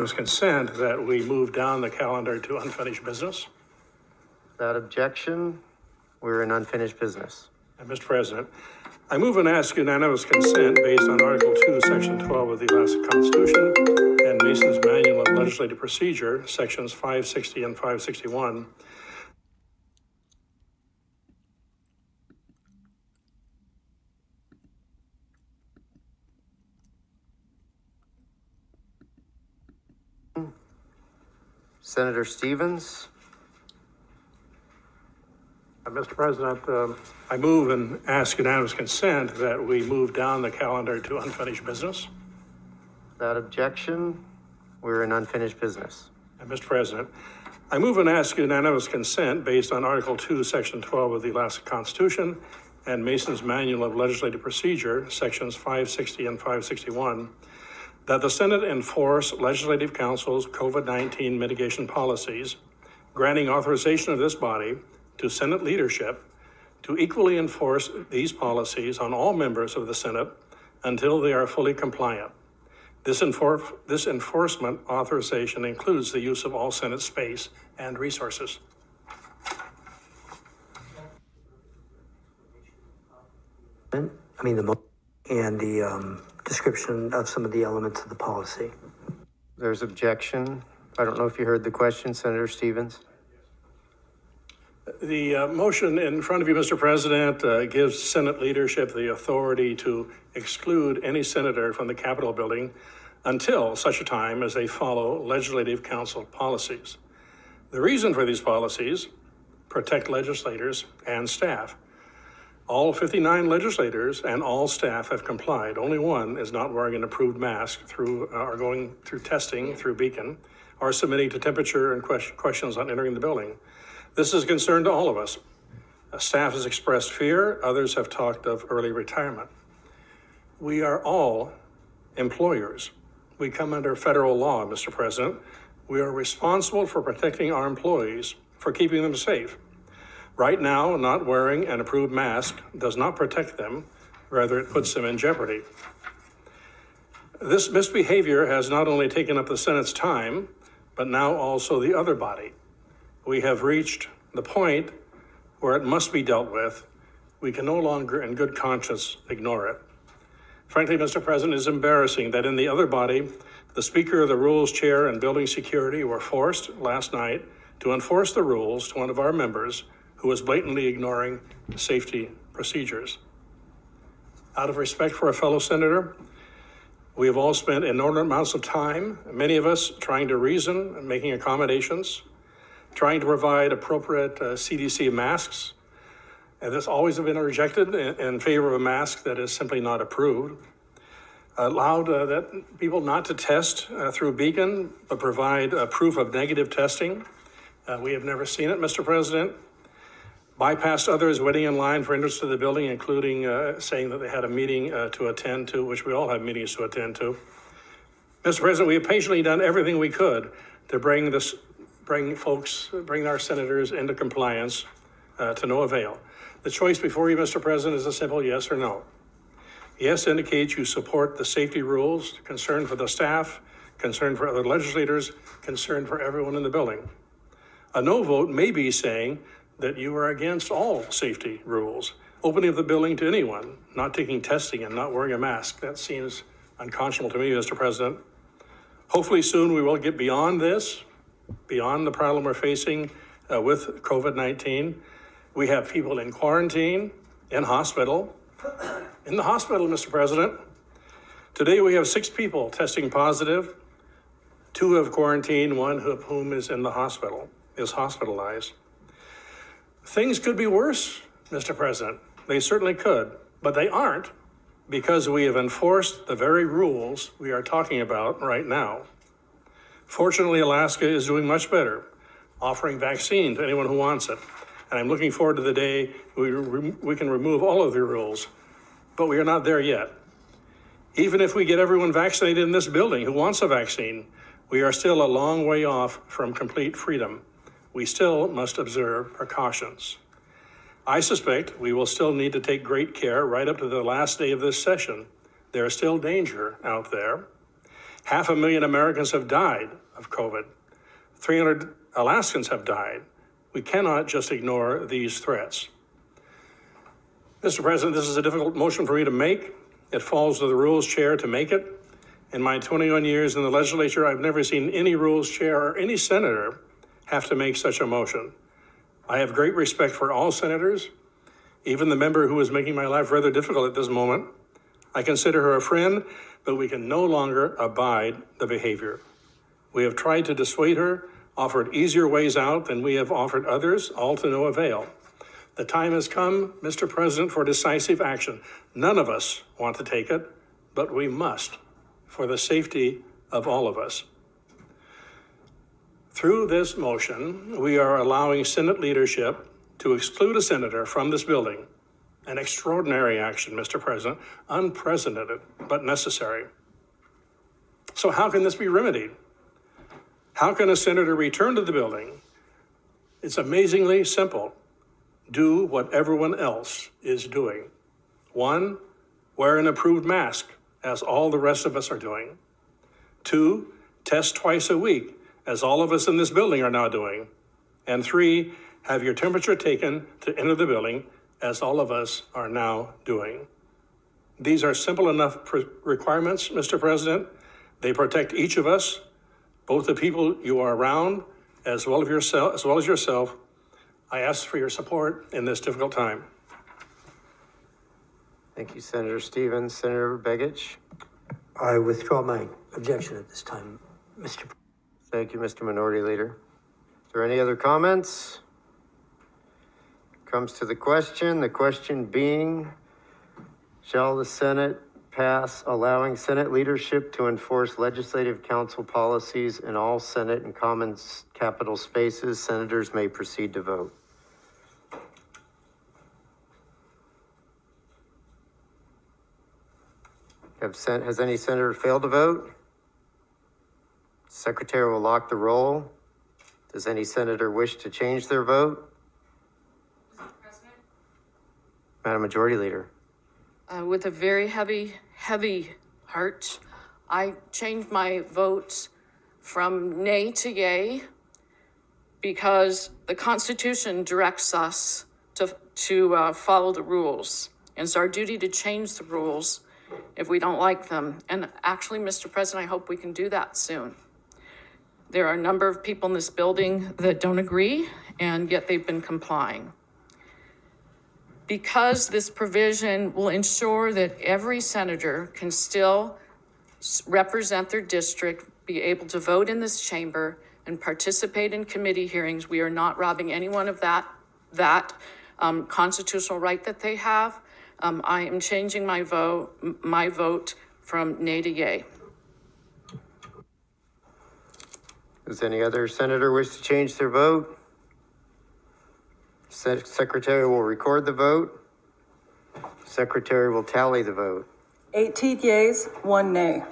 unanimous consent that we move down the calendar to unfinished business. Without objection, we're in unfinished business. And Mr. President, I move and ask unanimous consent based on Article 2, Section 12 of the Alaska Constitution and Mason's Manual of Legislative Procedure, Sections 560 and 561, Senator Stevens. Mr. President, I move and ask unanimous consent that we move down the calendar to unfinished business. Without objection, we're in unfinished business. And Mr. President, I move and ask unanimous consent based on Article 2, Section 12 of the Alaska Constitution and Mason's Manual of Legislative Procedure, Sections 560 and 561, that the Senate enforce Legislative Council's COVID-19 mitigation policies, granting authorization of this body to Senate leadership to equally enforce these policies on all members of the Senate until they are fully compliant. This enforcement authorization includes the use of all Senate space and resources. And the description of some of the elements of the policy. There's objection. I don't know if you heard the question, Senator Stevens. The motion in front of you, Mr. President, gives Senate leadership the authority to exclude any senator from the Capitol building until such a time as they follow Legislative Council policies. The reason for these policies: protect legislators and staff. All 59 legislators and all staff have complied. Only one is not wearing an approved mask or going through testing through Beacon or submitting to temperature and questions on entering the building. This is a concern to all of us. Staff has expressed fear. Others have talked of early retirement. We are all employers. We come under federal law, Mr. President. We are responsible for protecting our employees, for keeping them safe. Right now, not wearing an approved mask does not protect them. Rather, it puts them in jeopardy. This misbehavior has not only taken up the Senate's time, but now also the other body. We have reached the point where it must be dealt with. We can no longer, in good conscience, ignore it. Frankly, Mr. President, it is embarrassing that in the other body, the Speaker, the Rules Chair, and Building Security were forced last night to enforce the rules to one of our members who was blatantly ignoring safety procedures. Out of respect for a fellow senator, we have all spent inordinate amounts of time, many of us trying to reason and making accommodations, trying to provide appropriate CDC masks. And this always have been rejected in favor of a mask that is simply not approved. Allowed that people not to test through Beacon, but provide proof of negative testing. We have never seen it, Mr. President. Bypassed others waiting in line for entrance to the building, including saying that they had a meeting to attend to, which we all have meetings to attend to. Mr. President, we have patiently done everything we could to bring our senators into compliance to no avail. The choice before you, Mr. President, is a simple yes or no. Yes indicates you support the safety rules, concern for the staff, concern for other legislators, concern for everyone in the building. A no vote may be saying that you are against all safety rules, opening of the building to anyone, not taking testing and not wearing a mask. That seems unconscionable to me, Mr. President. Hopefully soon we will get beyond this, beyond the problem we're facing with COVID-19. We have people in quarantine, in the hospital, Mr. President. Today we have 6 people testing positive, 2 have quarantined, 1 of whom is in the hospital, is hospitalized. Things could be worse, Mr. President. They certainly could, but they aren't because we have enforced the very rules we are talking about right now. Fortunately, Alaska is doing much better, offering vaccine to anyone who wants it. And I'm looking forward to the day we can remove all of the rules, but we are not there yet. Even if we get everyone vaccinated in this building who wants a vaccine, we are still a long way off from complete freedom. We still must observe precautions. I suspect we will still need to take great care right up to the last day of this session. There is still danger out there. 500,000 Americans have died of COVID. 300 Alaskans have died. We cannot just ignore these threats. Mr. President, this is a difficult motion for me to make. It falls to the Rules Chair to make it. In my 21 years in the legislature, I've never seen any Rules Chair or any senator have to make such a motion. I have great respect for all senators, even the member who is making my life rather difficult at this moment. I consider her a friend, but we can no longer abide the behavior. We have tried to dissuade her, offered easier ways out than we have offered others, all to no avail. The time has come, Mr. President, for decisive action. None of us want to take it, but we must, for the safety of all of us. Through this motion, we are allowing Senate leadership to exclude a senator from this building. An extraordinary action, Mr. President, unprecedented, but necessary. So how can this be remedied? How can a senator return to the building? It's amazingly simple. Do what everyone else is doing. 1, wear an approved mask, as all the rest of us are doing. 2, test twice a week, as all of us in this building are now doing. And 3, have your temperature taken to enter the building, as all of us are now doing. These are simple enough requirements, Mr. President. They protect each of us, both the people you are around, as well as yourself. I ask for your support in this difficult time. Thank you, Senator Stevens. Senator Begich? I withdraw my objection at this time, Mr. President. Thank you, Mr. Minority Leader. Is there any other comments? Comes to the question being, shall the Senate pass allowing Senate leadership to enforce Legislative Council policies in all Senate and Commons capital spaces? Senators may proceed to vote. Has any senator failed to vote? Secretary will lock the roll. Does any senator wish to change their vote? Mr. President? Madam Majority Leader. With a very heavy heart, I changed my vote from nay to yay because the Constitution directs us to follow the rules. And it's our duty to change the rules if we don't like them. And actually, Mr. President, I hope we can do that soon. There are a number of people in this building that don't agree, and yet they've been complying. Because this provision will ensure that every senator can still represent their district, be able to vote in this chamber, and participate in committee hearings, we are not robbing anyone of that constitutional right that they have. I am changing my vote from nay to yay. Does any other senator wish to change their vote? Secretary will record the vote. Secretary will tally the vote. 18 yeas, 1 nay.